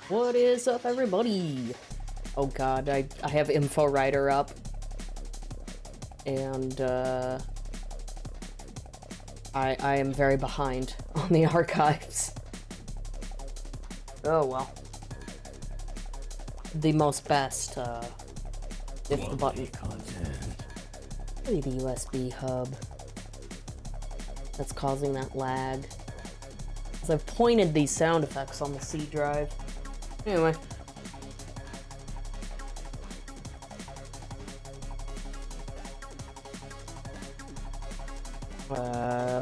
What is up, everybody? Oh god, I have Info Writer up. And, I am very behind on the archives. Oh well. The most best, if the button... Maybe the USB hub that's causing that lag. Because I've pointed these sound effects on the C drive. Anyway.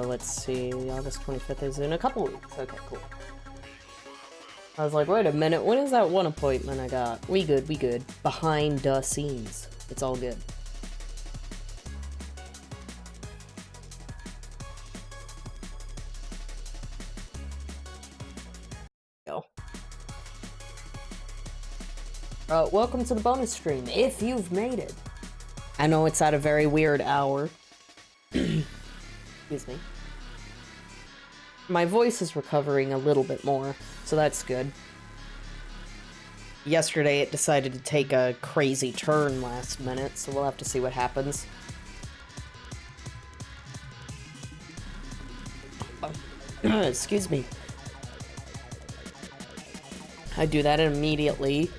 Let's see, August 25th is in a couple weeks. Okay, cool. I was like, wait a minute, when is that one appointment I got? We good, we good. Behind the scenes. It's all good. Go. Welcome to the bonus stream, if you've made it. I know it's at a very weird hour. Excuse me. My voice is recovering a little bit more, so that's good. Yesterday it decided to take a crazy turn last minute, so we'll have to see what happens. Excuse me. I do that and immediately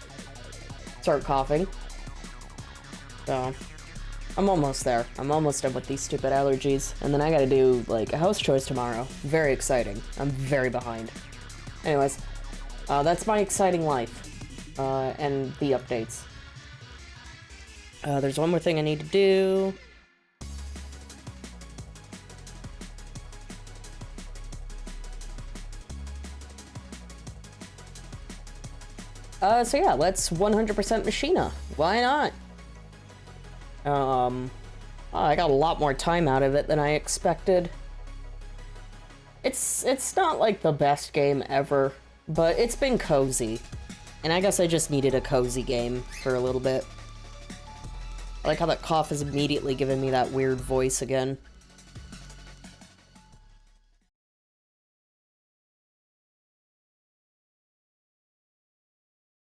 start coughing. So, I'm almost there. I'm almost done with these stupid allergies. And then I gotta do, like, a house chores tomorrow. Very exciting. I'm very behind. Anyways, that's my exciting life. And the updates. There's one more thing I need to do. So yeah, let's 100% Mashina. Why not? I got a lot more time out of it than I expected. It's not like the best game ever, but it's been cozy. And I guess I just needed a cozy game for a little bit. I like how that cough is immediately giving me that weird voice again.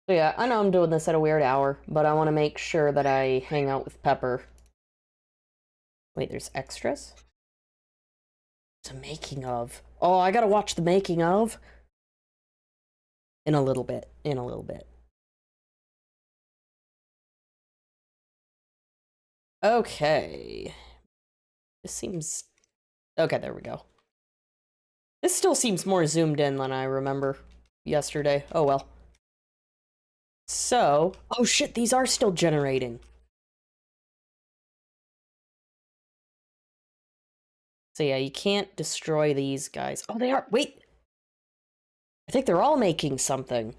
So yeah, I know I'm doing this at a weird hour, but I want to make sure that I hang out with Pepper. Wait, there's extras? It's a making of. Oh, I gotta watch the making of? In a little bit. In a little bit. Okay. This seems... Okay, there we go. This still seems more zoomed in than I remember yesterday. Oh well. So... Oh shit, these are still generating. So yeah, you can't destroy these guys. Oh, they are... Wait! I think they're all making something.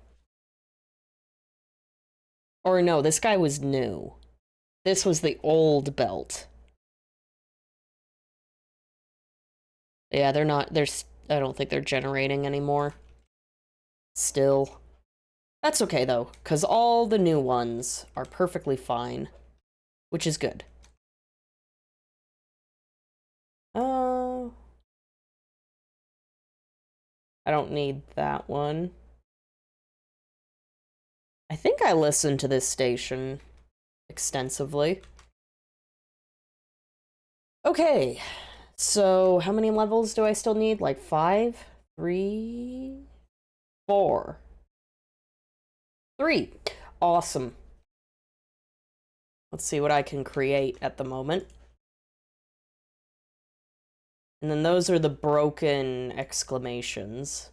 Or no, this guy was new. This was the old belt. Yeah, they're not... I don't think they're generating anymore. Still. That's okay, though, because all the new ones are perfectly fine. Which is good. I don't need that one. I think I listened to this station extensively. Okay, so how many levels do I still need? Like 5? 3? 4? 3. Awesome. Let's see what I can create at the moment. And then those are the broken exclamations.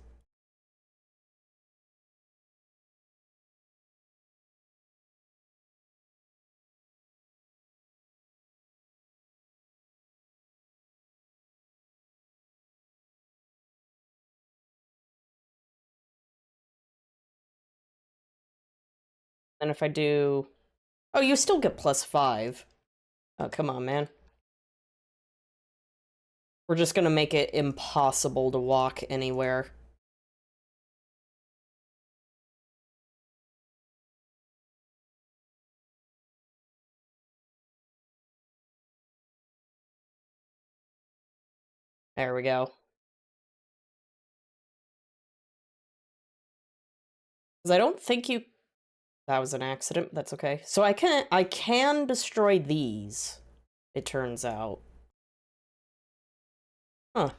And if I do... Oh, you still get +5. Oh, come on, man. We're just gonna make it impossible to walk anywhere. There we go. Because I don't think you... That was an accident. That's okay. So I can destroy these, it turns out. Huh.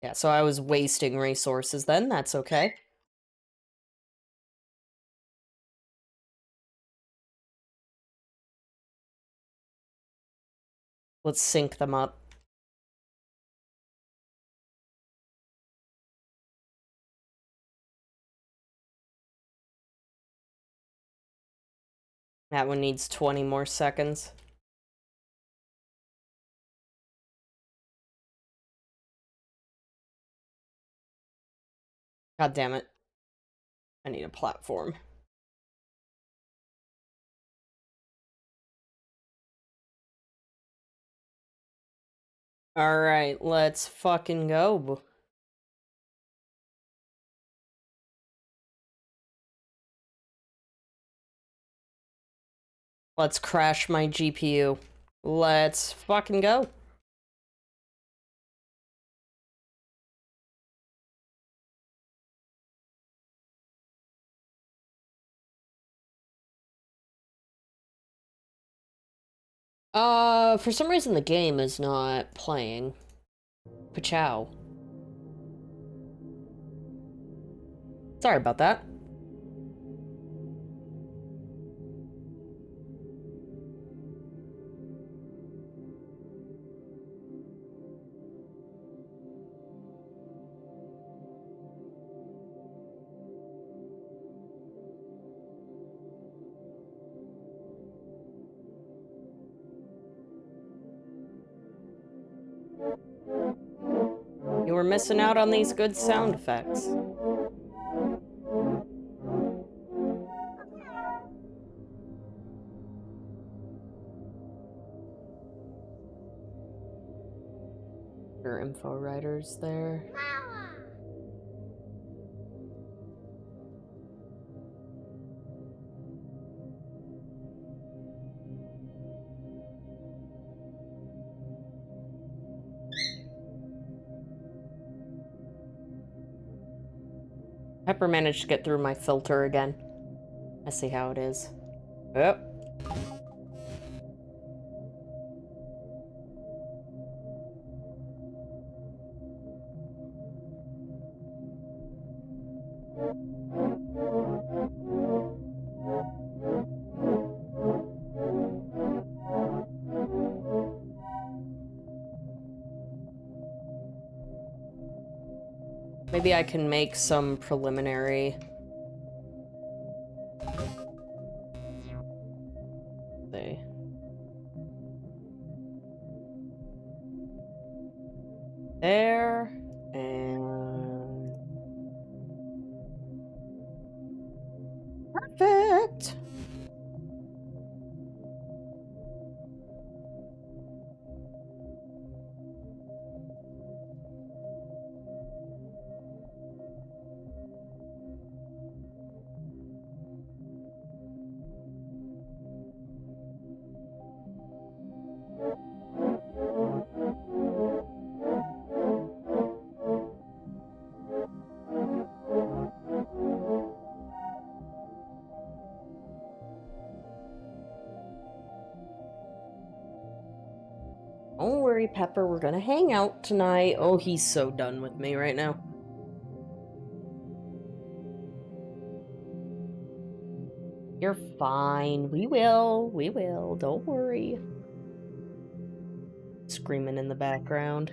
Yeah, so I was wasting resources then. That's okay. Let's sync them up. That one needs 20 more seconds. God damn it. I need a platform. Alright, let's fucking go. Let's crash my GPU. Let's fucking go. For some reason the game is not playing. Pachow. Sorry about that. You were missing out on these good sound effects. Your info writers there. Pepper managed to get through my filter again. I see how it is. Yep. Maybe I can make some preliminary... See. There, and... Perfect! Don't worry, Pepper, we're gonna hang out tonight. Oh, he's so done with me right now. You're fine. We will. Don't worry. Screaming in the background.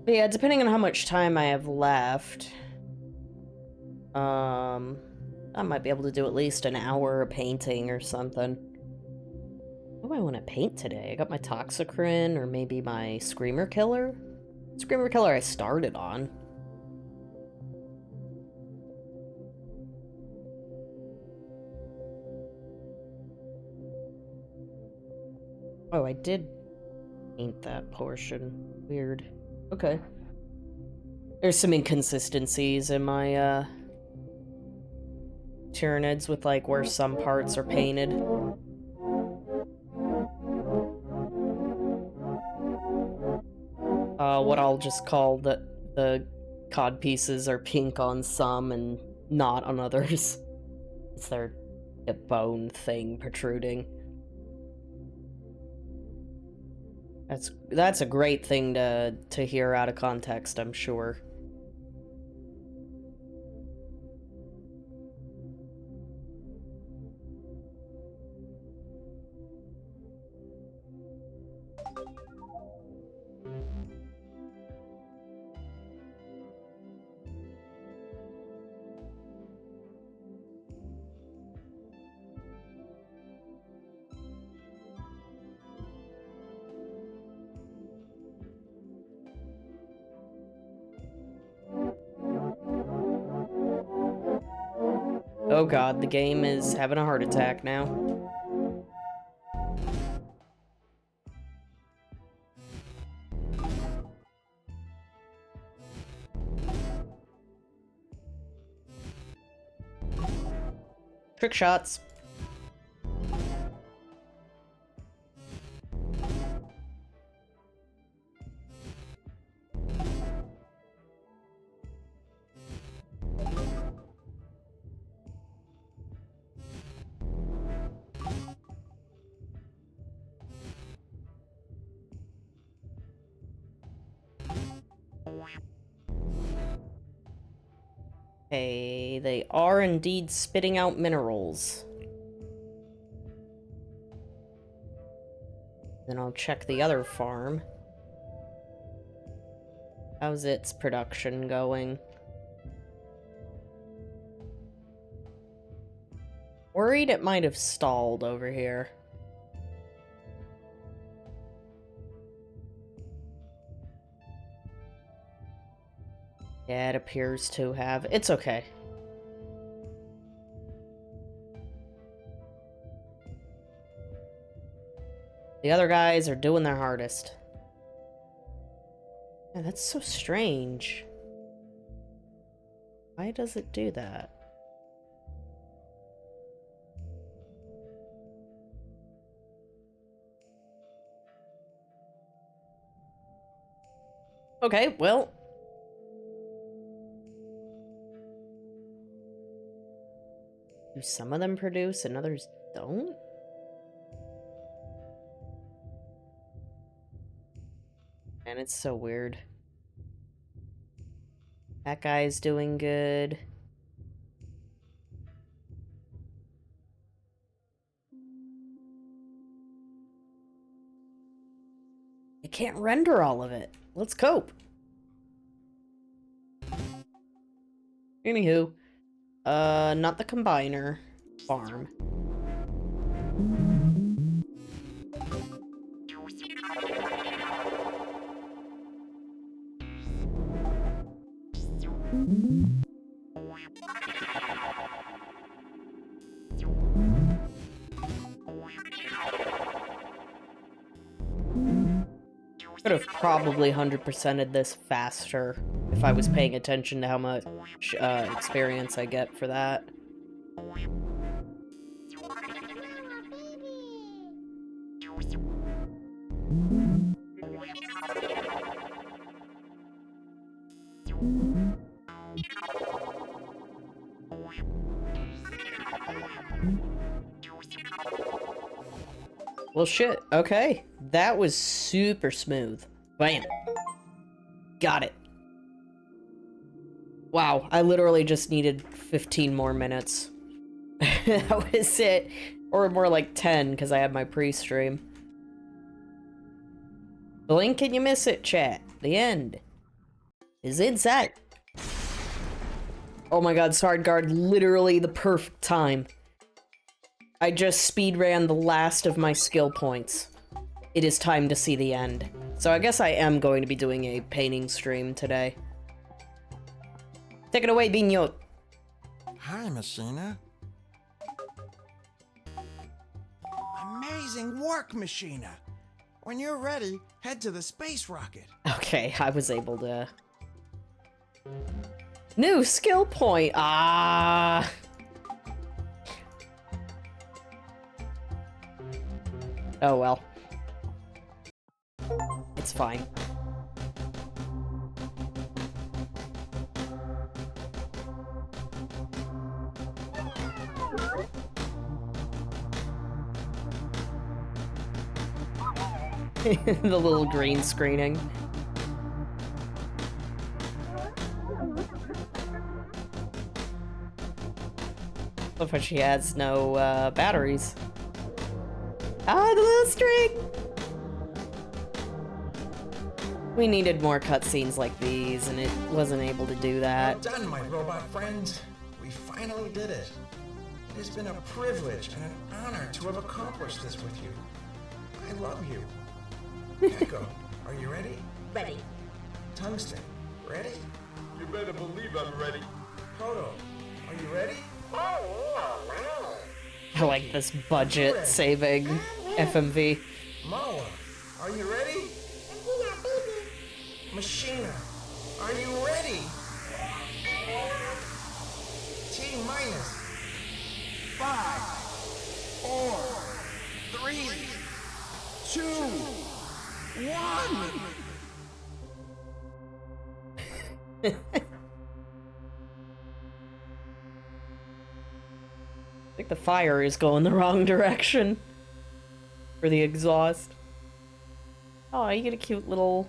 But yeah, depending on how much time I have left, I might be able to do at least an hour of painting or something. What do I want to paint today? I got my Toxicrin or maybe my Screamer Killer? Screamer Killer I started on. Oh, I did paint that portion. Weird. Okay. There's some inconsistencies in my, Tyranids with, like, where some parts are painted. well, what I'll just call the cod pieces are pink on some and not on others. It's their hip bone thing protruding. That's a great thing to hear out of context, I'm sure. Oh god, the game is having a heart attack now. Trick shots. Okay, they are indeed spitting out minerals. Then I'll check the other farm. How's its production going? Worried it might have stalled over here. Yeah, it appears to have. It's okay. The other guys are doing their hardest. Yeah, that's so strange. Why does it do that? Okay, well. Do some of them produce and others don't? And it's so weird. That guy's doing good. I can't render all of it. Let's cope. Anywho. Not the combiner. Farm. Could have probably 100%ed this faster if I was paying attention to how much experience I get for that. Well, shit. Okay. That was super smooth. Bam. Got it. Wow, I literally just needed 15 more minutes. That was it. Or more like 10, because I had my pre-stream. Blink and you miss it, chat. The end is in sight. Oh my god, Sword Guard, literally the perfect time. I just speedran the last of my skill points. It is time to see the end. So I guess I am going to be doing a painting stream today. Take it away, Bignot. Hi, Mashina. Amazing work, Mashina. When you're ready, head to the space rocket. Okay, I was able to... New skill point! Ah! Oh well. It's fine. The little green screening. But she has no batteries. Ah, the little string! We needed more cutscenes like these, and it wasn't able to do that. Well done, my robot friends. We finally did it. It has been a privilege and an honor to have accomplished this with you. I love you. Echo, are you ready? Ready. Tungsten, ready? You better believe I'm ready. Proto, are you ready? I like this budget-saving FMV. Moa, are you ready? Mashina, are you ready? T minus 5, 4, 3, 2, 1. I think the fire is going the wrong direction. For the exhaust. Oh, you get a cute little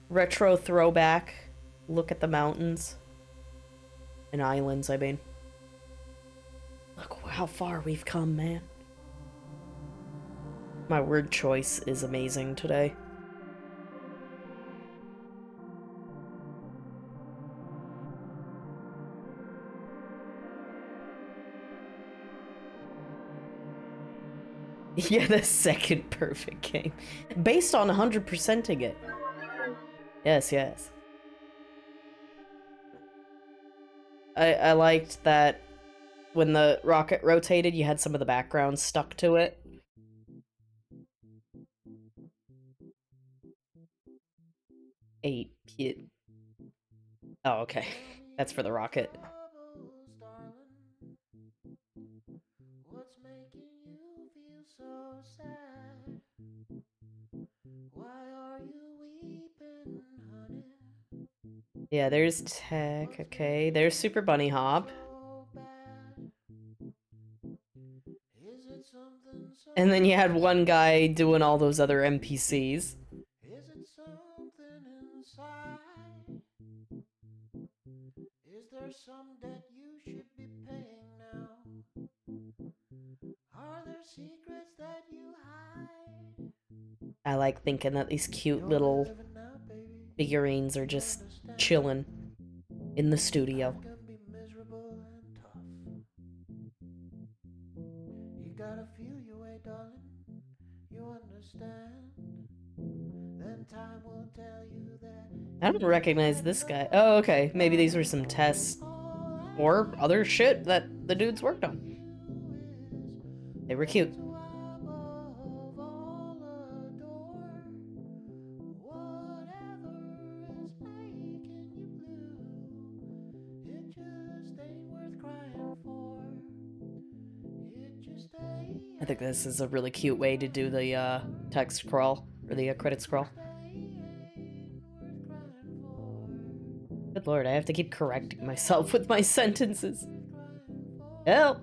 retro throwback look at the mountains. And islands, I mean. Look how far we've come, man. My word choice is amazing today. Yeah, the second perfect game. Based on 100%ing it. Yes, yes. I liked that when the rocket rotated, you had some of the background stuck to it. Oh, okay. That's for the rocket. What's making you feel so sad? Why are you weeping, honey? Yeah, there's Tech. Okay, there's Super Bunny Hop. Is it something so And then you had one guy doing all those other NPCs. Is it something inside? Is there some debt you should be paying now? Are there secrets that you hide? I like thinking that these cute little figurines are just chilling in the studio. Can be miserable and tough. You gotta feel your way, darling. You understand? Then time will tell you that. I don't recognize this guy. Oh, okay. Maybe these were some tests or other shit that the dudes worked on. They were cute. I think this is a really cute way to do the text crawl, or the credit scroll. Good lord, I have to keep correcting myself with my sentences. Help!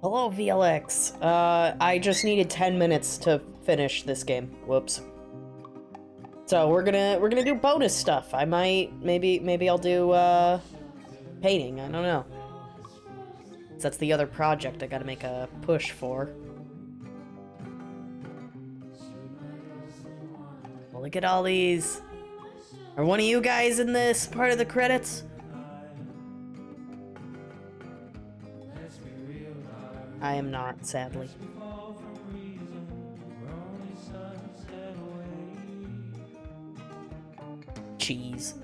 Hello, VLX. I just needed 10 minutes to finish this game. Whoops. So we're gonna do bonus stuff. I might maybe I'll do painting. I don't know. So that's the other project I gotta make a push for. Well, look at all these. Are one of you guys in this part of the credits? I am not, sadly. Cheese.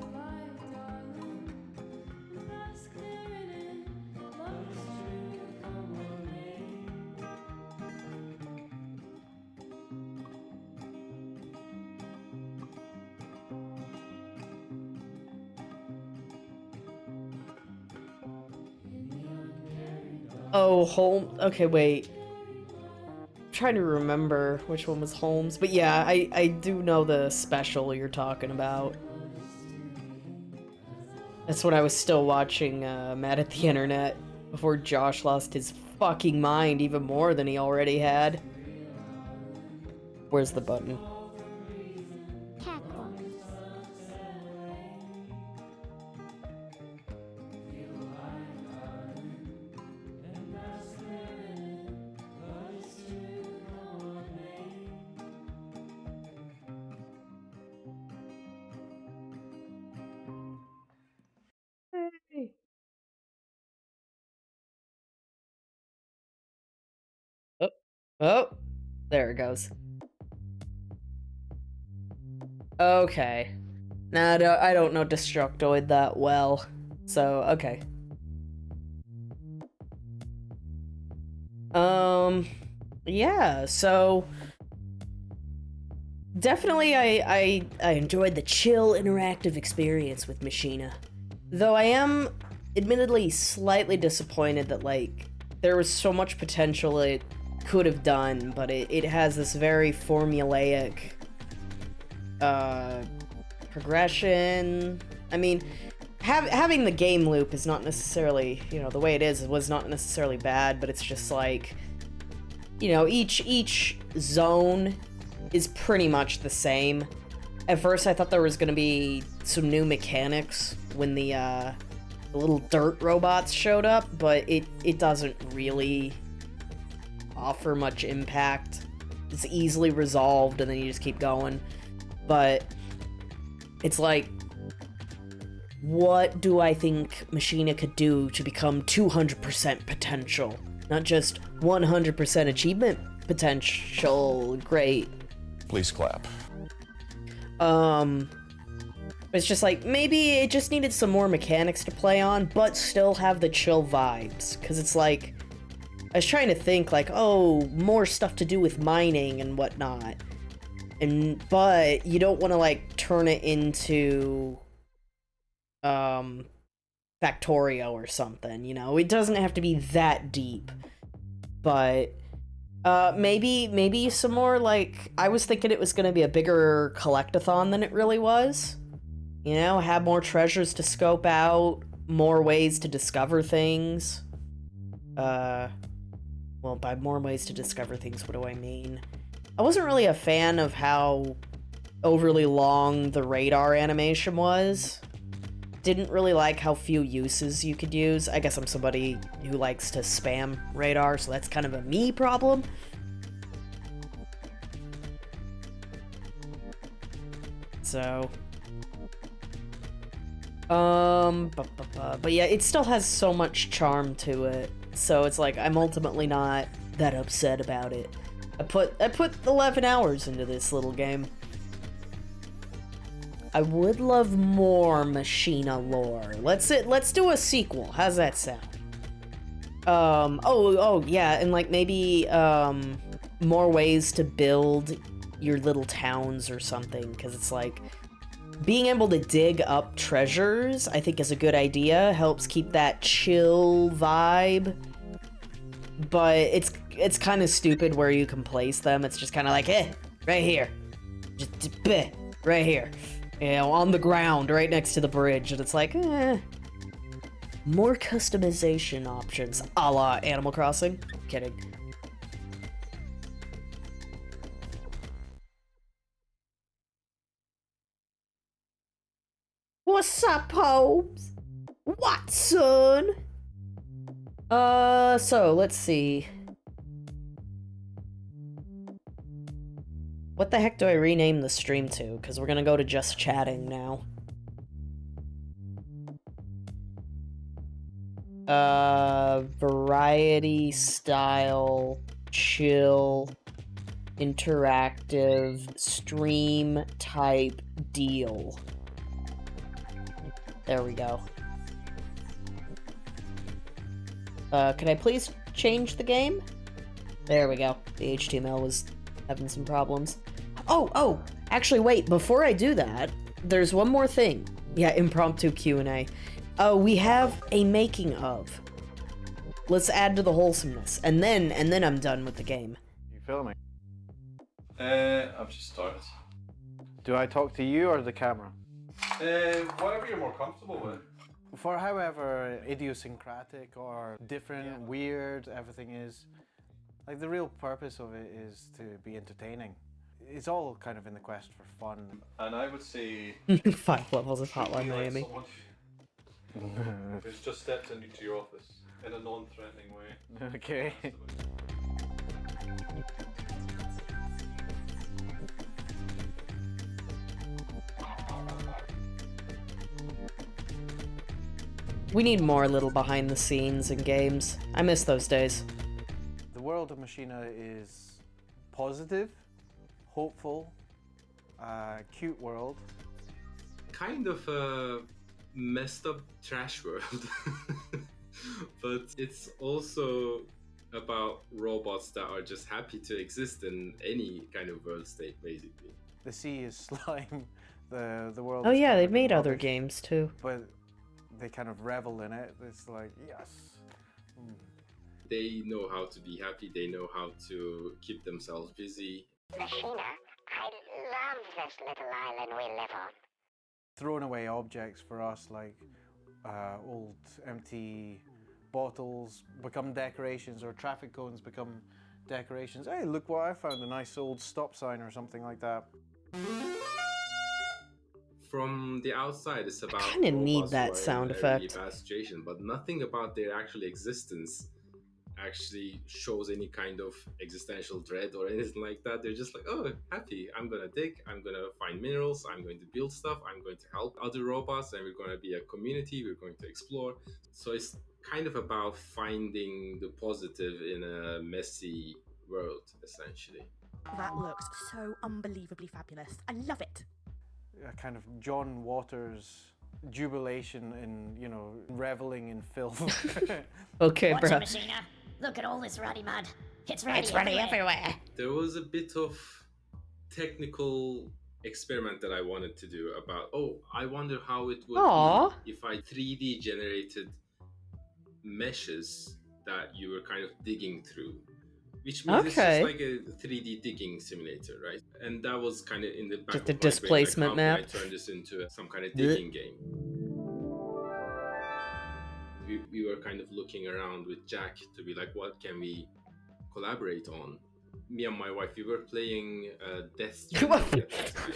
Oh, Holmes. Okay, wait. I'm trying to remember which one was Holmes. But yeah, I do know the special you're talking about. That's when I was still watching Mad at the Internet before Josh lost his fucking mind even more than he already had. Where's the button? Cackle. Hey. Oh, oh, there it goes. Okay. Nah, I don't know Destructoid that well, so okay. Yeah, so definitely I enjoyed the chill interactive experience with Mashina. Though I am admittedly slightly disappointed that like there was so much potential it could have done, but it has this very formulaic progression. I mean, having the game loop is not necessarily, you know, the way it is was not necessarily bad, but it's just like, you know, each zone is pretty much the same. At first, I thought there was gonna be some new mechanics when the little dirt robots showed up, but it doesn't really offer much impact. It's easily resolved, and then you just keep going. But it's like, what do I think Mashina could do to become 200% potential? Not just 100% achievement potential. Great. Please clap. It's just like, maybe it just needed some more mechanics to play on, but still have the chill vibes. Because it's like, I was trying to think like, oh, more stuff to do with mining and whatnot. But you don't want to like turn it into Factorio or something, you know? It doesn't have to be that deep. But maybe some more like, I was thinking it was going to be a bigger collectathon than it really was. You know, have more treasures to scope out, more ways to discover things. Well, by more ways to discover things, what do I mean? I wasn't really a fan of how overly long the radar animation was. Didn't really like how few uses you could use. I guess I'm somebody who likes to spam radar, so that's kind of a me problem. So... but yeah, it still has so much charm to it. So it's like, I'm ultimately not that upset about it. I put 11 hours into this little game. I would love more Mashina lore. Let's do a sequel. How's that sound? Oh yeah, and like maybe more ways to build your little towns or something, because it's like being able to dig up treasures, I think, is a good idea. Helps keep that chill vibe. But it's kind of stupid where you can place them. It's just kind of like, right here. Just right here. You know, on the ground, right next to the bridge. And it's like, more customization options, a la Animal Crossing. Kidding. What's up, Holmes? Watson? So, let's see. What the heck do I rename the stream to? Because we're gonna go to just chatting now. Variety, style, chill, interactive, stream type deal. There we go. Could I please change the game? There we go. The HTML was having some problems. Oh, actually wait, before I do that, there's one more thing. Yeah, impromptu Q&A. We have a making of. Let's add to the wholesomeness, and then I'm done with the game. You filming? I've just started. Do I talk to you or the camera? Whatever you're more comfortable with. For however idiosyncratic or different, weird everything is, like the real purpose of it is to be entertaining. It's all kind of in the quest for fun. And I would say 5 levels of Hotline be like Miami. someone who's just stepped into your office in a non-threatening way. Okay. We need more little behind the scenes in games. I miss those days. The world of Mashina is positive, hopeful, cute world. Kind of a messed up trash world. But it's also about robots that are just happy to exist in any kind of world state, basically. The sea is slime. The world. Oh is yeah, covered they've in made other rubbish, games too. but they kind of revel in it. It's like, yes. They know how to be happy, they know how to keep themselves busy. Mashina, I love this little island we live on. Thrown away objects for us, like old empty bottles, become decorations, or traffic cones become decorations. Hey, look what I found, a nice old stop sign or something like that. From the outside, it's about kinda need robots that who are sound in a really effect. bad situation, but nothing about their actual existence actually shows any kind of existential dread or anything like that. They're just like, oh, happy, I'm gonna dig, I'm gonna find minerals, I'm going to build stuff, I'm going to help other robots, and we're gonna be a community, we're going to explore. So it's kind of about finding the positive in a messy world, essentially. That looks so unbelievably fabulous. I love it. A kind of John Waters jubilation in, you know, reveling in filth. Okay, Watch bro. it, Mashina. Look at all this ruddy mud. It's ready everywhere. There was a bit of technical experiment that I wanted to do about, I wonder how it would Aw. be if I 3D generated meshes that you were kind of digging through. Which means Okay. it's just like a 3D digging simulator, right? And that was kind of in the back Just of a my brain, displacement like, how map. can I turn this into some kind of Blech. digging game? We were kind of looking around with Jack to be like, what can we collaborate on? Me and my wife, we were playing Death Stranding at that time.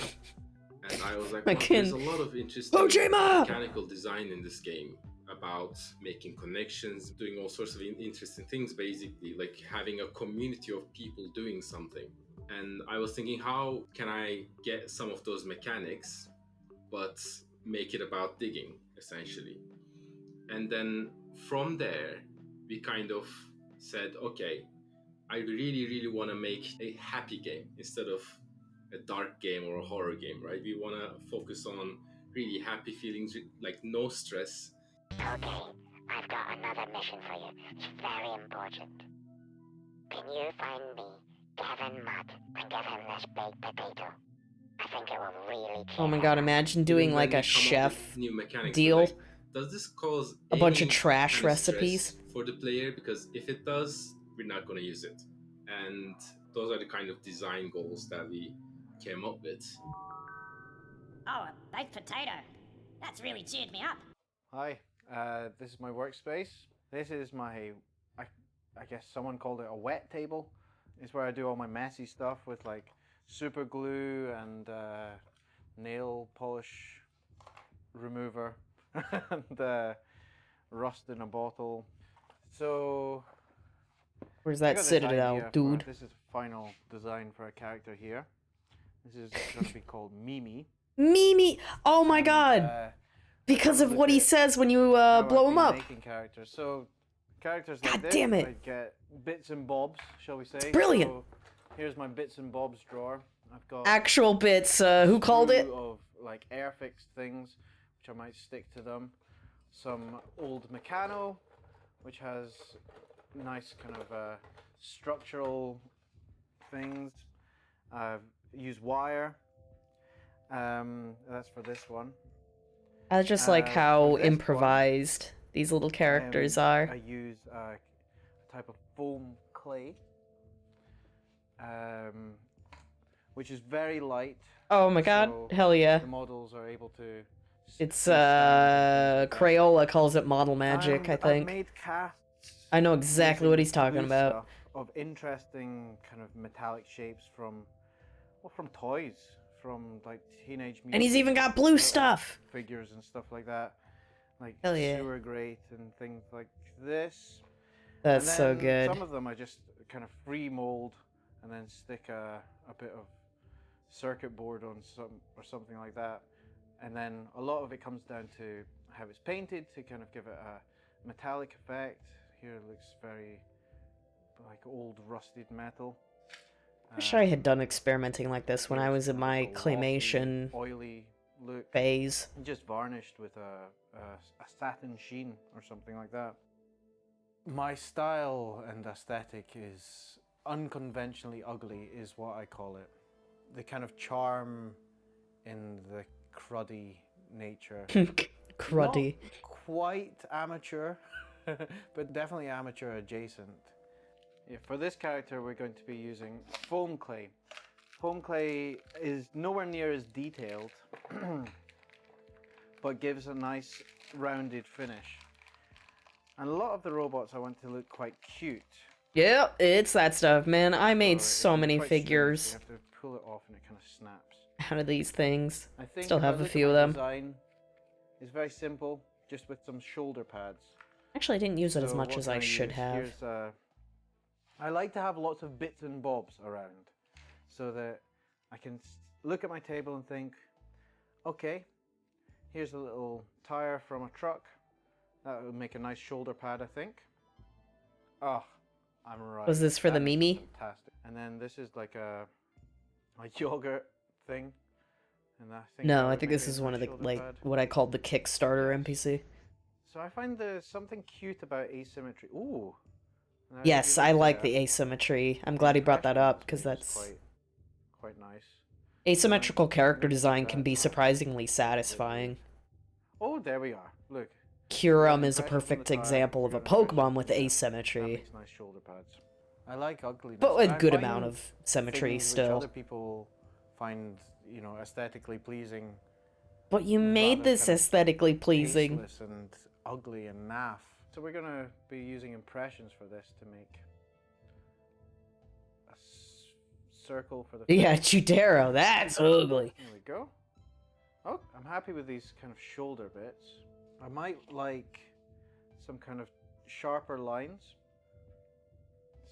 And I was like, I wow, there's a can- lot of interesting Kojima! mechanical design in this game about making connections, doing all sorts of interesting things, basically, like having a community of people doing something. And I was thinking, how can I get some of those mechanics, but make it about digging, essentially? And then from there, we kind of said, okay, I really, really want to make a happy game instead of a dark game or a horror game, right? We want to focus on really happy feelings, like no stress. Okay, I've got another mission for you. It's very important. Can you find me Kevin Mudd and give him this baked potato? I think it will really cheer Oh my him god, up. imagine Even doing when like we a come up with chef new mechanics, deal. we're like, does this cause A bunch of any trash kind of stress recipes. for the player? Because if it does, we're not going to use it. And those are the kind of design goals that we came up with. Oh, a baked potato. That's really cheered me up. Hi, this is my workspace. This is my, I guess someone called it a wet table. It's where I do all my messy stuff with like super glue and nail polish remover and rust in a bottle. So Where's I that got this citadel, idea for- dude? This is final design for a character here. This is going to be called Mimi. Mimi! Oh my god! Uh, Because of look what he at says when you how I've blow him been up. Making characters. So characters like God this, damn it. I get bits and bobs, shall we say? brilliant. So here's my bits and bobs drawer. I've got Actual bits, who called it? slew of like air fixed things, which I might stick to them. Some old Meccano, which has nice kind of structural things. I've used wire. That's for this one. I just like for how this one, improvised these little characters I are. use type of foam clay, which is very light. Oh my god, so hell yeah. The models are able to. It's, stand and things like that. Crayola calls it model magic, And I I've think. made casts. I know exactly what he's using talking loose about. stuff of interesting kind of metallic shapes from toys, from like Teenage Mutant. And he's even got blue Turtle stuff! figures and stuff like that, like Hell yeah. sewer grate and things like this. That's And so then good. Some of them I just kind of free mold and then stick a bit of circuit board on something like that. And then a lot of it comes down to how it's painted to kind of give it a metallic effect. Here it looks very like old rusted metal. Wish I had done experimenting like this when I was in my claymation oily look, phase. just varnished with a satin sheen or something like that. My style and aesthetic is unconventionally ugly, is what I call it. The kind of charm in the cruddy nature. Cruddy. Not quite amateur, but definitely amateur adjacent. Yeah, for this character we're going to be using foam clay. Foam clay is nowhere near as detailed, but gives a nice rounded finish. And a lot of the robots I want to look quite cute. Yep, it's that stuff, man. I made so it's many quite strange. figures You have to pull it off and it kind of snaps. out of these things. I think Still if I have a look at few of my them. Design is very simple, just with some shoulder pads. Actually, I didn't use it as So much what as can I should use? have. I like to have lots of bits and bobs around, so that I can look at my table and think, okay, here's a little tire from a truck. That would make a nice shoulder pad, I think. Oh, I'm right. Was this for the That is Mimi? Fantastic. And then this is like a yogurt thing. And I think No, that I would think make this a is one of nice the, shoulder like, pad. what I called the Kickstarter NPC. So I find there's something cute about asymmetry. Ooh. Now, if Yes, you I look like there, the asymmetry. I'm glad he brought that up, because impressions that's... is quite nice. Asymmetrical character maybe design keep can that be on. surprisingly satisfying. Oh, there we are. Look. Kyurem Got is a impression from the perfect tire, example of a got impression Pokemon from with there. That asymmetry, makes nice shoulder pads. I like ugliness. but with I good find amount of symmetry things which still. other people find, you know, aesthetically pleasing. But you made rather this kind of aesthetically pleasing. tasteless and ugly and naff. So we're gonna be using impressions for this to make a circle for the. Yeah, face. Chudero, that's ugly. There we go. Oh, I'm happy with these kind of shoulder bits. I might like some kind of sharper lines.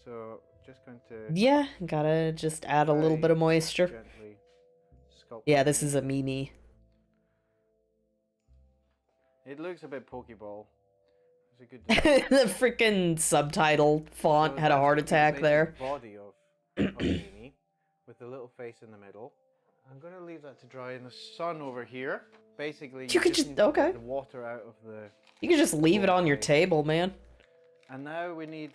So just going to Yeah, gotta just add a little very bit of moisture. gently sculpt Yeah, that this in. is a Mimi. It looks a bit Pokeball. It's a good design. The freaking subtitle font So had a that's heart gonna be the attack basic there. Body of Mimi with the little face in the middle. I'm gonna leave that to dry in the sun over here. Basically, You could just just- need to get okay. the water out of the. You can just leave it on your Okay. table, man. And now we need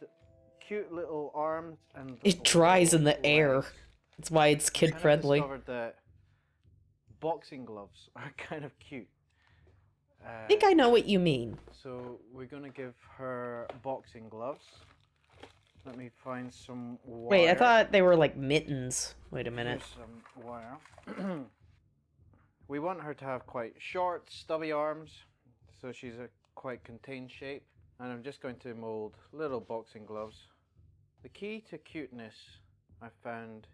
cute little arms and. It dries in the little air. legs. That's why it's I kid kind of friendly. discovered that boxing gloves are kind of cute. I think I know what you mean. So we're gonna give her boxing gloves. Let me find some wire. Wait, I thought they were like mittens. Wait a minute. Here's some wire. We want her to have quite short, stubby arms, so she's a quite contained shape. And I'm just going to mold little boxing gloves. The key to cuteness, I've found,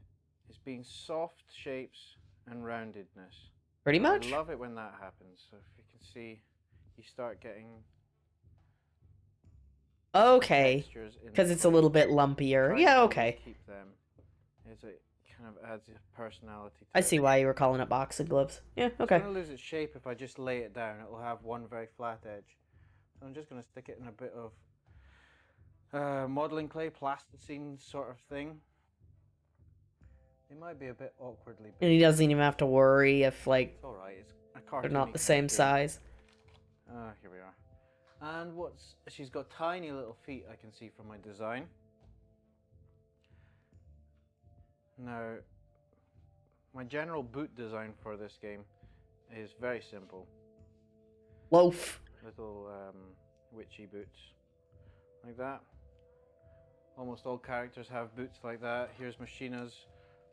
is being soft shapes and roundedness. Pretty much. I love it when that happens. So if you can see, you start getting Okay. textures in Because the it's a frame. little bit lumpier. Try Yeah, to okay. Keep them. It kind of adds a personality to I it. see why you were calling it boxing gloves. Yeah, It's okay. going to lose its shape if I just lay it down. It'll have one very flat edge. So I'm just going to stick it in a bit of modeling clay, plasticine sort of thing. It might be a bit awkwardly big. And he doesn't even have to worry if, like, It's alright. It's a they're cartoony not kind the of same game. size. Here we are. And she's got tiny little feet I can see from my design. Now, my general boot design for this game is very simple. Loaf. Little witchy boots, like that. Almost all characters have boots like that. Here's Mashina's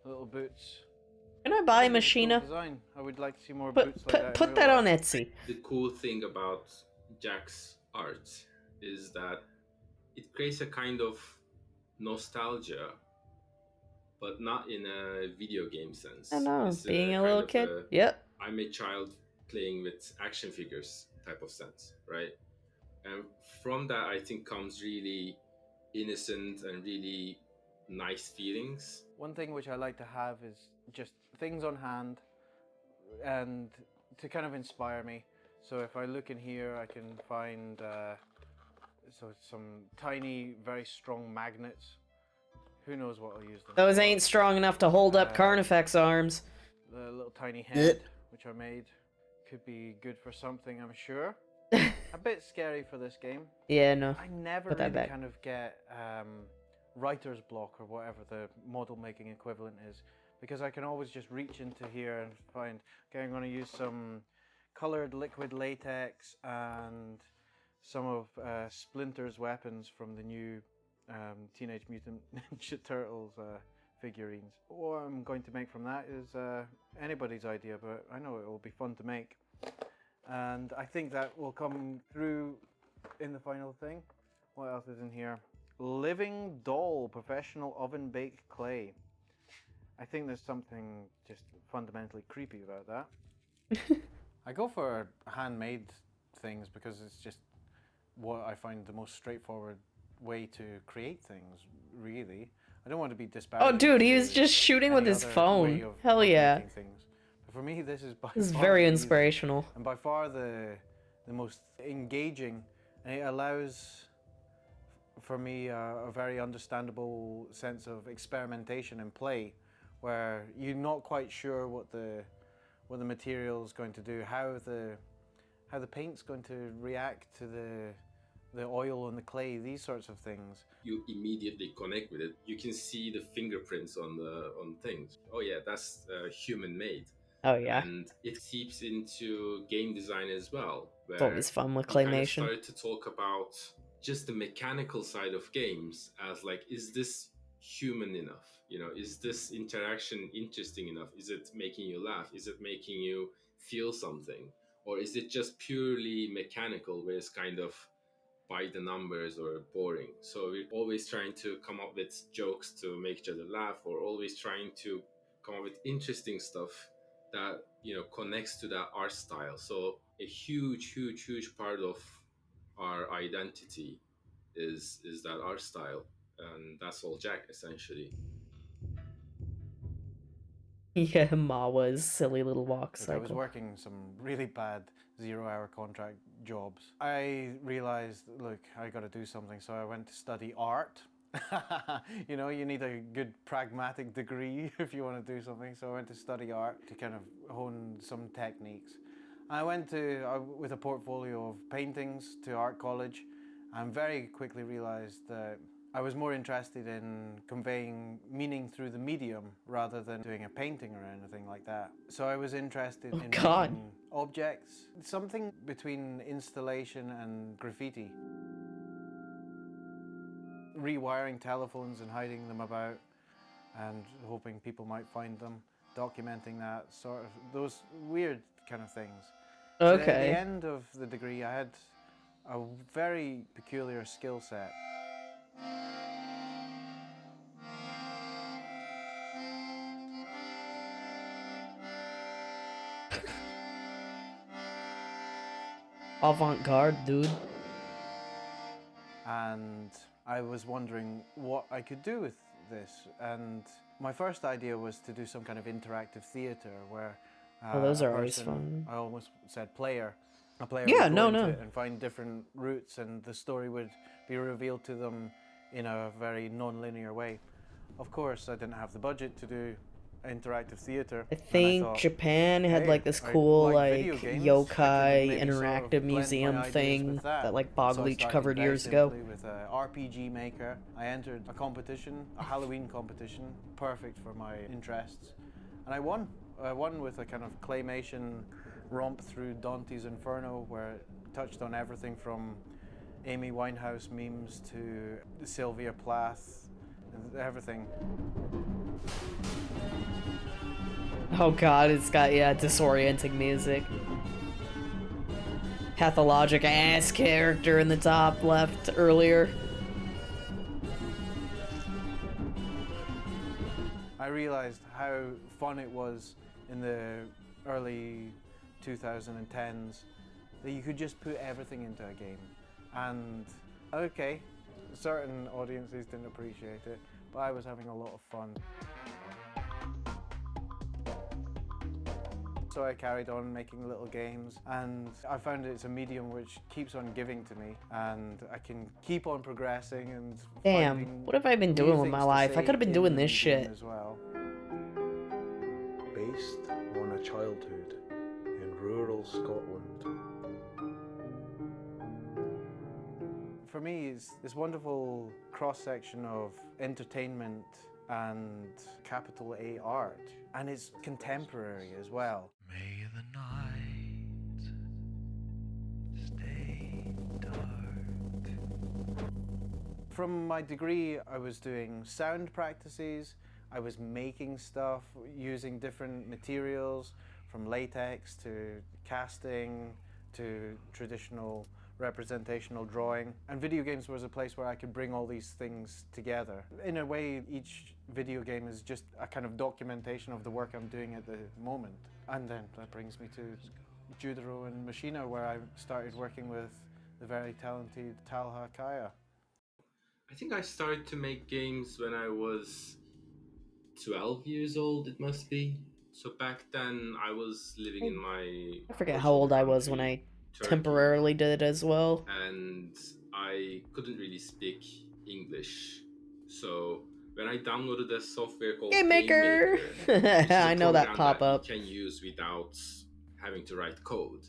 little boots. Can I buy I think it's a cool Mashina? design. I would like to see more boots like that. in Put real that on life. Etsy. The cool thing about Jack's art is that it creates a kind of nostalgia, but not in a video game sense. I know, It's being a kind little of kid. Yep. I'm a child playing with action figures type of sense, right? And from that, I think comes really innocent and really nice feelings. One thing which I like to have is just things on hand and to kind of inspire me. So if I look in here, I can find some tiny, very strong magnets. Who knows what I'll use them Those for. ain't strong enough to hold up Carnifex arms. The little tiny head, which I made, could be good for something, I'm sure. A bit scary for this game. Yeah, no. I never Put that really back. kind of get writer's block or whatever the model making equivalent is, because I can always just reach into here and find, okay, I'm going to use some colored liquid latex and some of Splinter's weapons from the new Teenage Mutant Ninja Turtles figurines. What I'm going to make from that is anybody's idea, but I know it will be fun to make. And I think that will come through in the final thing. What else is in here? Living doll, professional oven baked clay. I think there's something just fundamentally creepy about that. I go for handmade things because it's just what I find the most straightforward way to create things, really. I don't want to be disparaging. Oh, dude, he to was just shooting with any his other way phone. of Hell yeah. making things. But for me, this is by This is far very the easiest inspirational. and by far the most engaging, and it allows for me a very understandable sense of experimentation and play, where you're not quite sure what the material is going to do, how the paint's going to react to the oil and the clay, these sorts of things. You immediately connect with it. You can see the fingerprints on things. Oh yeah, that's human made. Oh yeah. And it seeps into game design as well. It's always fun with we kind of claymation. started to talk about just the mechanical side of games as like, is this human enough? You know, is this interaction interesting enough? Is it making you laugh? Is it making you feel something? Or is it just purely mechanical, where it's kind of by the numbers or boring? So we're always trying to come up with jokes to make each other laugh, or always trying to come up with interesting stuff that, you know, connects to that art style. So a huge part of our identity is that art style, and that's all Jack essentially. Yeah, Mawa's silly little walk Like, I was cycle. working some really bad 0-hour contract jobs. I realized, look, I got to do something, so I went to study art. You know, you need a good pragmatic degree if you want to do something. So I went to study art to kind of hone some techniques. I went with a portfolio of paintings to art college, and very quickly realized that I was more interested in conveying meaning through the medium rather than doing a painting or anything like that. So I was interested in God. making objects, something between installation and graffiti. Rewiring telephones and hiding them about and hoping people might find them, documenting that sort of, those weird kind of things. But at Okay. the end of the degree, I had a very peculiar skill set. Avant-garde, dude. And I was wondering what I could do with this. And my first idea was to do some kind of interactive theater where Oh, those a are always person- fun. I almost said player. A player Yeah, would go no, into no. it and find different routes, and the story would be revealed to them in a very non-linear way. Of course, I didn't have the budget to do interactive theater. I and think thought, Japan had hey, like this I cool like like video games. I yokai could maybe sort of interactive blend my museum ideas thing with that like So I Bogleach started covered very years ago. simply with a RPG Maker. I entered a competition, a Halloween competition, perfect for my interests, and I won. I won with a kind of claymation romp through Dante's Inferno, where it touched on everything from Amy Winehouse memes to Sylvia Plath, and everything. Oh god, it's got, yeah, disorienting music. Pathologic ass character in the top left earlier. I realized how fun it was in the early 2010s that you could just put everything into a game. And okay, certain audiences didn't appreciate it, but I was having a lot of fun. So I carried on making little games, and I found it's a medium which keeps on giving to me, and I can keep on progressing and Damn, finding what have I been new doing with things my to life? I say could have been doing in this the shit. game as well. Based on a childhood in rural Scotland. For me, it's this wonderful cross-section of entertainment and capital A art, and it's contemporary as well. May the night stay dark. From my degree, I was doing sound practices, I was making stuff using different materials, from latex to casting to traditional representational drawing. And video games was a place where I could bring all these things together. In a way, each video game is just a kind of documentation of the work I'm doing at the moment. And then that brings me to Judaro and Mashina, where I started working with the very talented Talha Kaya. I think I started to make games when I was 12 years old, it must be. So back then, I was living in my. I forget how original old I was when country, I Turkey, temporarily did it as well. and I couldn't really speak English. So when I downloaded a software called Game Game Maker! Maker, which is a I know that program pop that up. you can use without having to write code.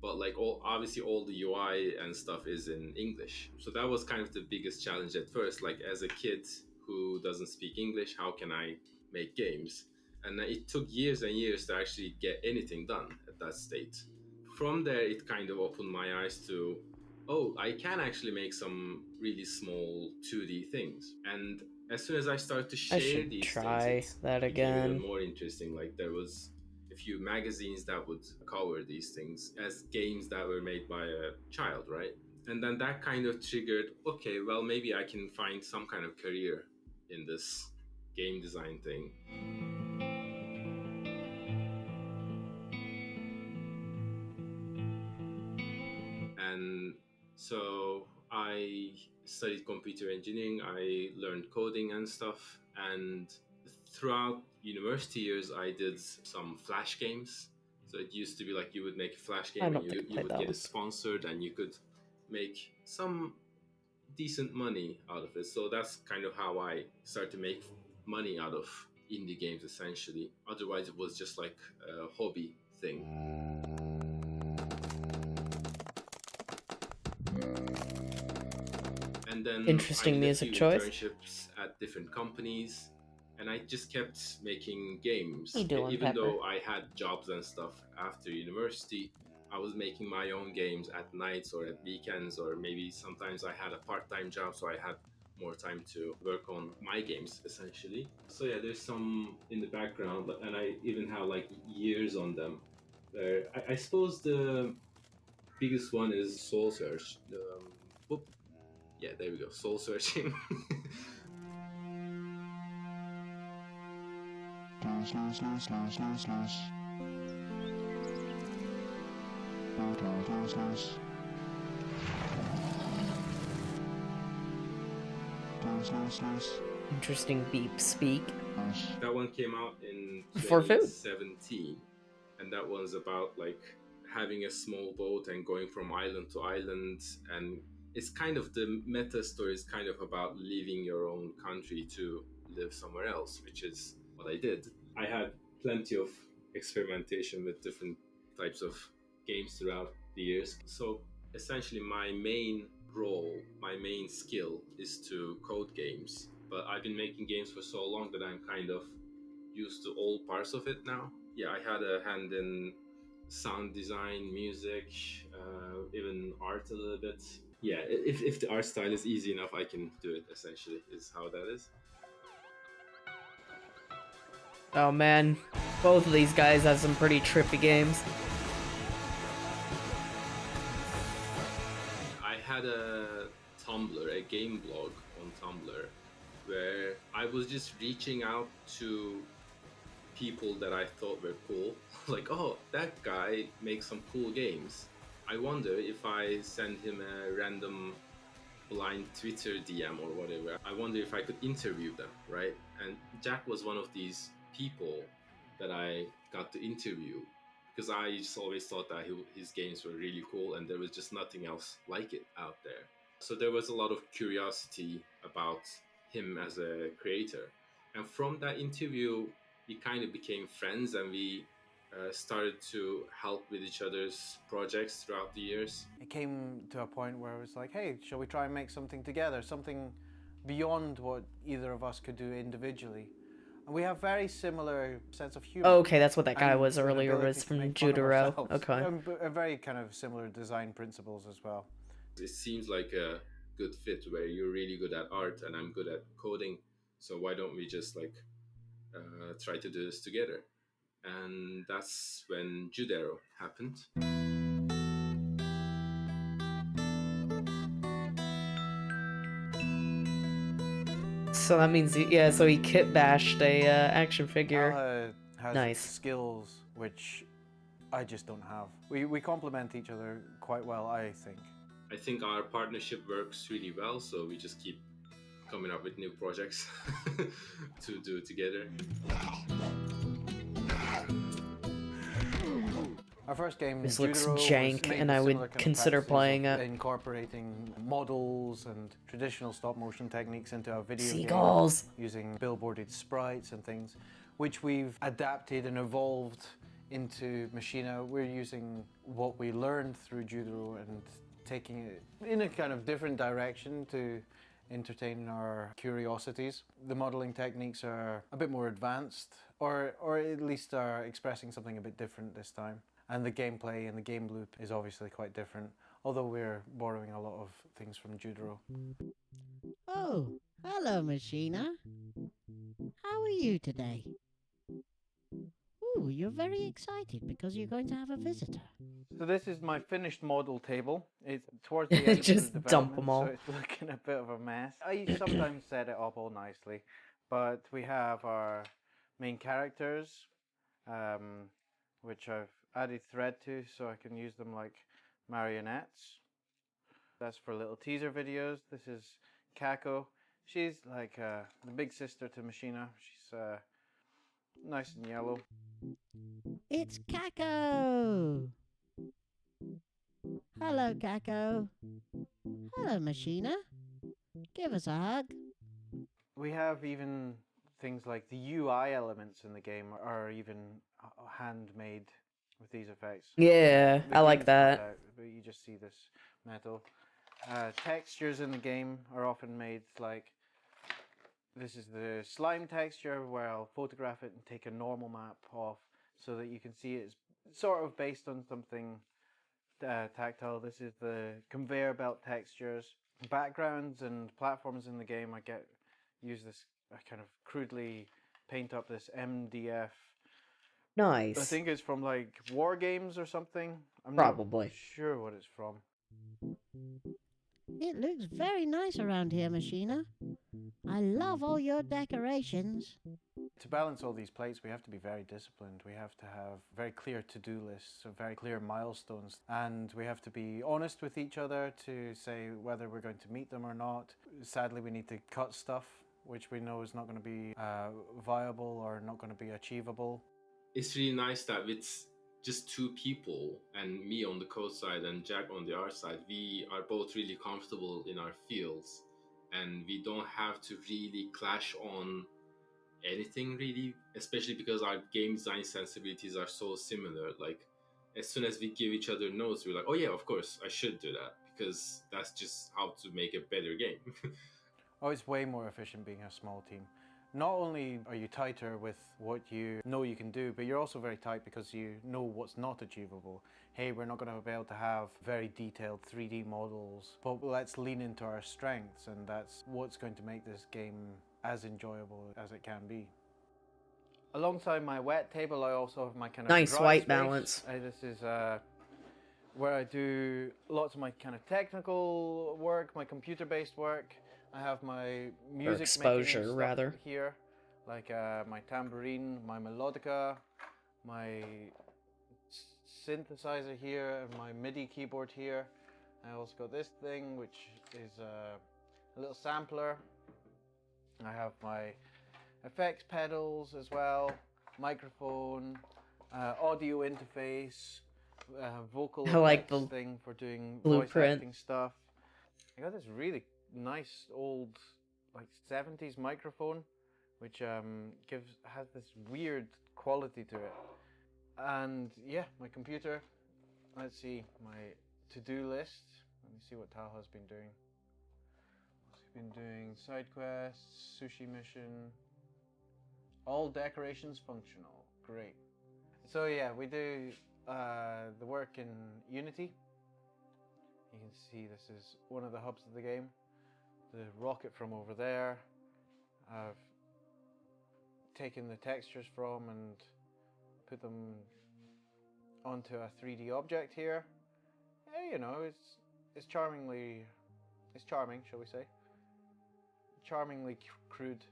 But like obviously all the UI and stuff is in English. So that was kind of the biggest challenge at first. Like as a kid who doesn't speak English, how can I make games? And it took years and years to actually get anything done at that state. From there, it kind of opened my eyes to, oh, I can actually make some really small 2D things. And as soon as I started to I share should these try things, that it became even again. more interesting. Like there was a few magazines that would cover these things as games that were made by a child, right? And then that kind of triggered, okay, well, maybe I can find some kind of career in this game design thing. And so I studied computer engineering, I learned coding and stuff. And throughout university years, I did some Flash games. So it used to be like you would make a Flash I game and don't think I you played would get it those. sponsored and you could make some decent money out of it. So that's kind of how I started to make money out of indie games essentially. Otherwise, it was just like a hobby thing. And then Interesting I did music a few choice. internships at different companies, and I just kept making games. How you doing, Even Pepper? though I had jobs and stuff after university, I was making my own games at nights or at weekends, or maybe sometimes I had a part-time job, so I had more time to work on my games essentially. So yeah, there's some in the background, and I even have like years on them. I suppose the biggest one is Soul Search. Whoop. Yeah, there we go. Soul searching. Interesting beep speak. That one came out in For food. 2017, and that one's about like having a small boat and going from island to island, and it's kind of the meta story is kind of about leaving your own country to live somewhere else, which is what I did. I had plenty of experimentation with different types of games throughout the years. So essentially my main role, my main skill is to code games. But I've been making games for so long that I'm kind of used to all parts of it now. Yeah, I had a hand in sound design, music, even art a little bit. yeah, if the art style is easy enough, I can do it. Essentially, is how that is. Oh man, both of these guys have some pretty trippy games. I had a Tumblr, a game blog on Tumblr, where I was just reaching out to people that I thought were cool. Like, oh, that guy makes some cool games. I wonder if I send him a random blind Twitter DM or whatever, I wonder if I could interview them, right? And Jack was one of these people that I got to interview because I just always thought that his games were really cool and there was just nothing else like it out there. So there was a lot of curiosity about him as a creator. And from that interview, we kind of became friends and we started to help with each other's projects throughout the years. It came to a point where it was like, hey, shall we try and make something together? Something beyond what either of us could do individually. And we have very similar sense of humor. Oh, okay, that's what that guy and was an earlier, ability was to from make fun of Judoro. ourselves. Okay. And a very kind of similar design principles as well. It seems like a good fit where you're really good at art and I'm good at coding. So why don't we just like try to do this together? And that's when Judero happened. So that means, yeah, so he kit bashed a action figure. Has Nice. skills which I just don't have. We complement each other quite well, I think. I think our partnership works really well, so we just keep coming up with new projects to do together. Our first game, This looks Judoro, was jank, made and with I would similar kind of consider practices playing of it. incorporating models and traditional stop motion techniques into our video Seagulls. game, using billboarded sprites and things, which we've adapted and evolved into Mashina. We're using what we learned through Judoro and taking it in a kind of different direction to entertain our curiosities. The modeling techniques are a bit more advanced, or at least are expressing something a bit different this time. And the gameplay and the game loop is obviously quite different, although we're borrowing a lot of things from Judoro. Oh, hello, Mashina. How are you today? Ooh, you're very excited because you're going to have a visitor. So this is my finished model table. It's towards the end Just of the dump development, 'em all. so it's looking a bit of a mess. I sometimes set it up all nicely, but we have our main characters, which I've added thread to so I can use them like marionettes. That's for little teaser videos. This is Kako. She's like the big sister to Mashina. She's nice and yellow. It's Kako! Hello, Kako. Hello, Mashina. Give us a hug. We have even things like the UI elements in the game are even handmade with these effects. Yeah, The I like game's not that. out, but you just see this metal. Textures in the game are often made like this is the slime texture where I'll photograph it and take a normal map off so that you can see it's sort of based on something tactile. This is the conveyor belt textures. Backgrounds and platforms in the game use this kind of crudely paint up this MDF. Nice. I think it's from like War Games or something. I'm Probably. not sure what it's from. It looks very nice around here, Mashina. I love all your decorations. To balance all these plates, we have to be very disciplined. We have to have very clear to-do lists, so very clear milestones, and we have to be honest with each other to say whether we're going to meet them or not. Sadly, we need to cut stuff which we know is not going to be viable or not going to be achievable. It's really nice that it's just two people, and me on the code side and Jack on the art side, we are both really comfortable in our fields, and we don't have to really clash on anything really, especially because our game design sensibilities are so similar. Like as soon as we give each other notes, we're like, oh yeah, of course I should do that, because that's just how to make a better game. Oh, it's way more efficient being a small team. Not only are you tighter with what you know you can do, but you're also very tight because you know what's not achievable. Hey, we're not going to be able to have very detailed 3D models, but let's lean into our strengths, and that's what's going to make this game as enjoyable as it can be. Alongside my wet table, I also have my kind of Nice dry white space. balance. This is where I do lots of my kind of technical work, my computer-based work. I have my music exposure, making stuff rather. here, like my tambourine, my melodica, my synthesizer here, and my MIDI keyboard here. I also got this thing, which is a little sampler. I have my effects pedals as well, microphone, audio interface, vocal I like effects the thing for doing voice blueprint. acting stuff. I got this really nice old like 70s microphone, which has this weird quality to it. And yeah, my computer. Let's see my to-do list. Let me see what Tal has been doing. He's been doing side quests, sushi mission. All decorations functional. Great. So yeah, we do the work in Unity. You can see this is one of the hubs of the game. The rocket from over there. I've taken the textures from and put them onto a 3D object here. Yeah, you know, it's charming, shall we say? Charmingly crude.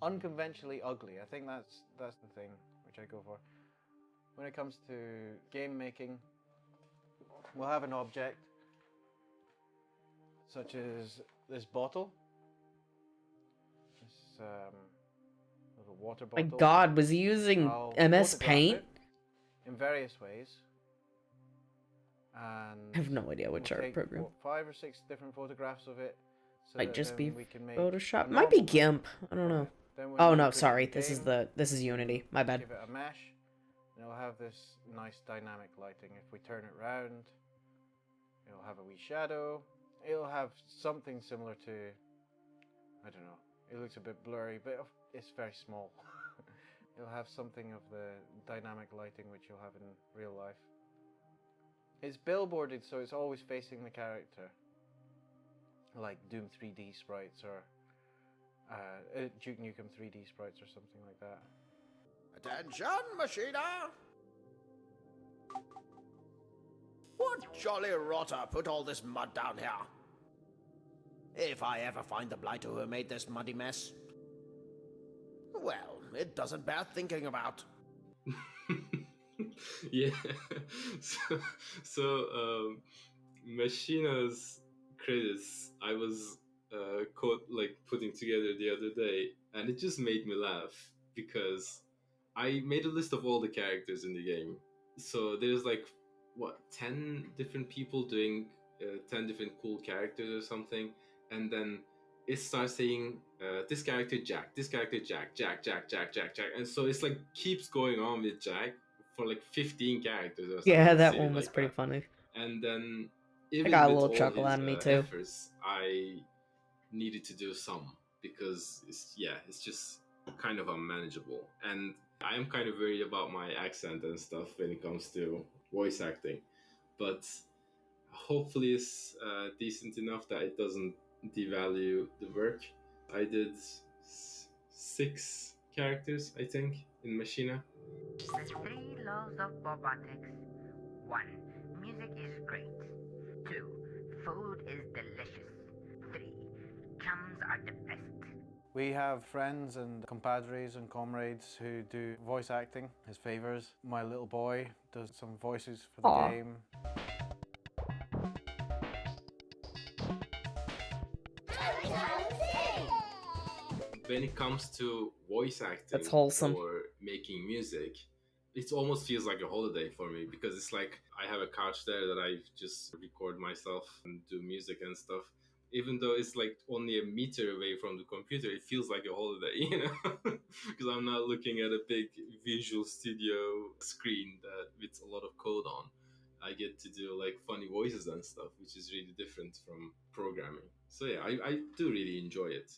Unconventionally ugly. I think that's the thing which I go for. When it comes to game making, we'll have an object such as this bottle. This little water My bottle. God, was he using I'll MS photograph Paint? it in various ways. And I have no idea what we'll art take, program. 5 or 6 different photographs of it. So Might that just be then we can make Photoshop. a Might be normal map GIMP. I don't from know. it. Then when Oh we no, put it sorry. in This is game, Unity. My bad. give it a mesh, and it'll have this nice dynamic lighting. If we turn it round, it'll have a wee shadow. It'll have something similar to, I don't know, it looks a bit blurry, but it's very small. It'll have something of the dynamic lighting which you'll have in real life. It's billboarded, so it's always facing the character, like Doom 3D sprites or Duke Nukem 3D sprites or something like that. Attention, Mashina! What jolly rotter put all this mud down here? If I ever find the blighter who made this muddy mess, well, it doesn't bear thinking about. Yeah. So, Mashina's credits I was putting together the other day, and it just made me laugh because I made a list of all the characters in the game. So there's like 10 different people doing 10 different cool characters or something, and then it starts saying this character Jack, this character Jack, and so it's like keeps going on with Jack for like 15 characters or something. Yeah, that silly one was like pretty that. funny. And then I even got a with little all chuckle his out of me too. efforts, I needed to do some because it's just kind of unmanageable, and I am kind of worried about my accent and stuff when it comes to voice acting, but hopefully it's decent enough that it doesn't devalue the work. I did 6 characters, I think, in Mashina. The 3 laws of robotics. 1. Music is great. 2. Food is delicious. 3. Chums are the best. We have friends and compadres and comrades who do voice acting as favors. My little boy does some voices for the Aw. game. When it comes to voice acting That's wholesome. or making music, it almost feels like a holiday for me because it's like I have a couch there that I just record myself and do music and stuff. Even though it's like only a meter away from the computer, it feels like a holiday, you know, because I'm not looking at a big Visual Studio screen with a lot of code on. I get to do like funny voices and stuff, which is really different from programming. So yeah, I do really enjoy it.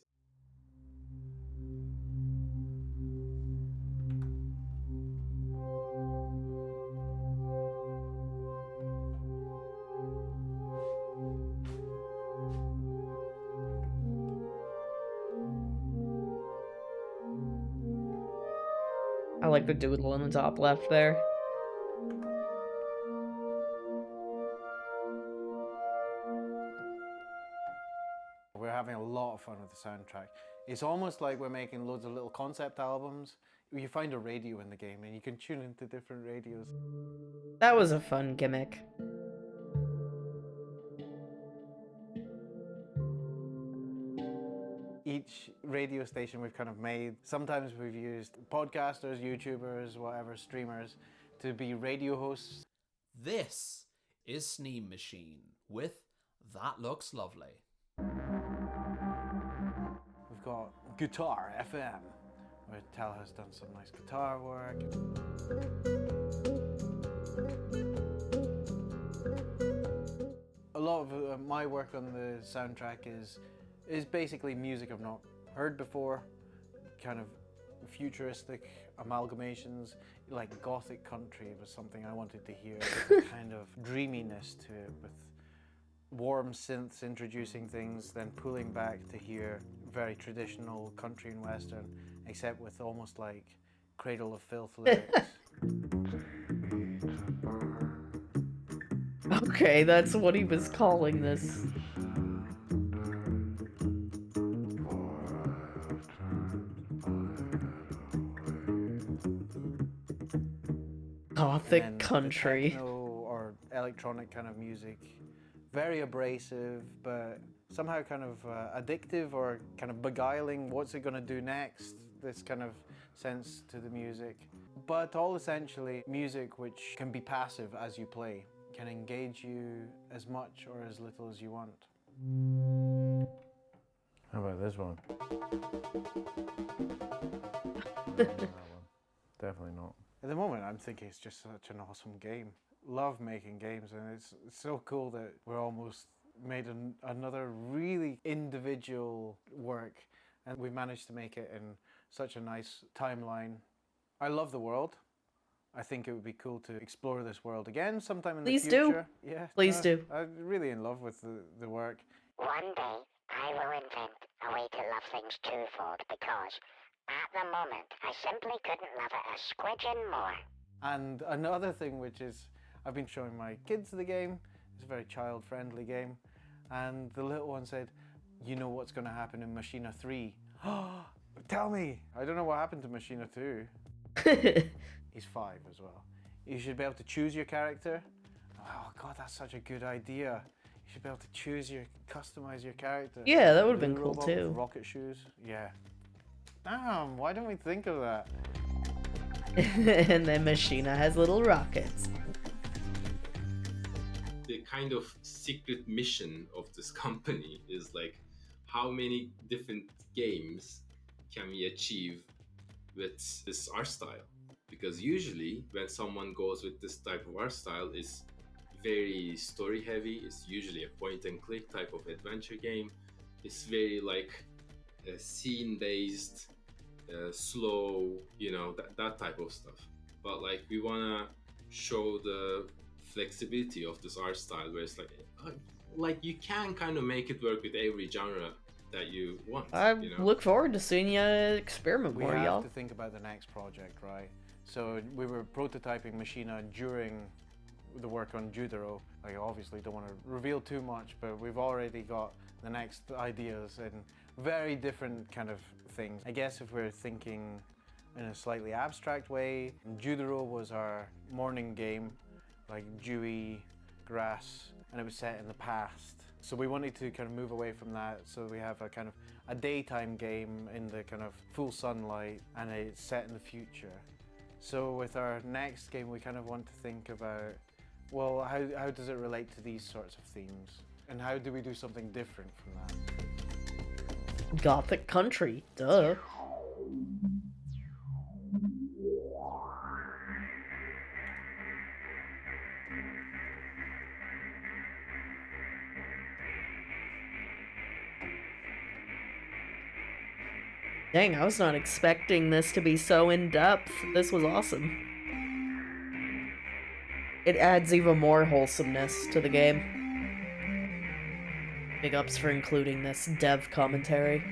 I like the doodle in the top left there. We're having a lot of fun with the soundtrack. It's almost like we're making loads of little concept albums. You find a radio in the game and you can tune into different radios. That was a fun gimmick. Each radio station we've kind of made, sometimes we've used podcasters, YouTubers, whatever, streamers, to be radio hosts. This is Sneam Machine with That Looks Lovely. We've got Guitar FM, where Tal has done some nice guitar work. A lot of my work on the soundtrack is basically music I've not heard before, kind of futuristic amalgamations, like gothic country was something I wanted to hear, with a kind of dreaminess to it, with warm synths introducing things, then pulling back to hear very traditional country and western, except with almost like Cradle of Filth lyrics. Okay, that's what he was calling this. Gothic And country. techno or electronic kind of music, very abrasive, but somehow kind of addictive or kind of beguiling. What's it going to do next? This kind of sense to the music. But all essentially music which can be passive as you play, can engage you as much or as little as you want. How about this one? That one. Definitely not. At the moment, I'm thinking it's just such an awesome game. Love making games, and it's so cool that we're almost made another really individual work, and we've managed to make it in such a nice timeline. I love the world. I think it would be cool to explore this world again sometime in Please the do. future. Yeah, Please do. I'm really in love with the work. One day, I will invent a way to love things twofold because, at the moment, I simply couldn't love it a squidgen more. And another thing which is, I've been showing my kids the game. It's a very child-friendly game. And the little one said, you know what's going to happen in Mashina 3? Tell me! I don't know what happened to Mashina 2. He's 5 as well. You should be able to choose your character. Oh God, that's such a good idea. You should be able to customize your character. Yeah, that would have been Blue cool robot too. with rocket shoes. Yeah. Damn, why don't we think of that? And then Mashina has little rockets. The kind of secret mission of this company is like, how many different games can we achieve with this art style? Because usually when someone goes with this type of art style, it's very story heavy. It's usually a point and click type of adventure game. It's very like scene based, slow, you know, that type of stuff. But like we wanna show the flexibility of this art style, where it's like you can kind of make it work with every genre that you want. I you know? look forward to seeing you experiment We more, have y'all. to think about the next project, right? So we were prototyping Mashina during the work on Judaro. I obviously don't want to reveal too much, but we've already got the next ideas and very different kind of things. I guess if we're thinking in a slightly abstract way, Judaro was our morning game, like dewy grass, and it was set in the past. So we wanted to kind of move away from that, so we have a kind of a daytime game in the kind of full sunlight, and it's set in the future. So with our next game, we kind of want to think about, well, how does it relate to these sorts of themes? And how do we do something different from that? Gothic country, duh. Dang, I was not expecting this to be so in-depth. This was awesome. It adds even more wholesomeness to the game. Big ups for including this dev commentary.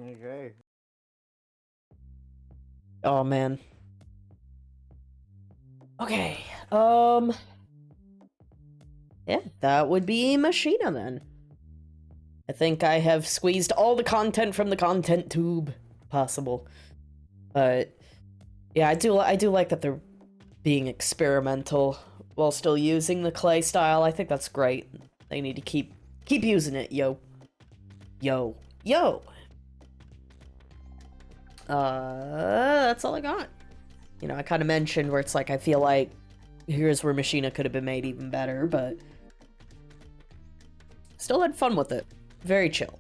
Okay. Oh man. Okay. Yeah, that would be Mashina then. I think I have squeezed all the content from the content tube possible. But yeah, I do like that they're being experimental while still using the clay style. I think that's great. They need to keep using it, yo. Yo. Yo. That's all I got. You know, I kind of mentioned where it's like I feel like here's where Mashina could have been made even better, but still had fun with it. Very chill.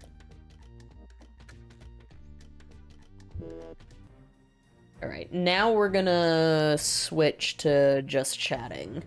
Alright, now we're gonna switch to just chatting.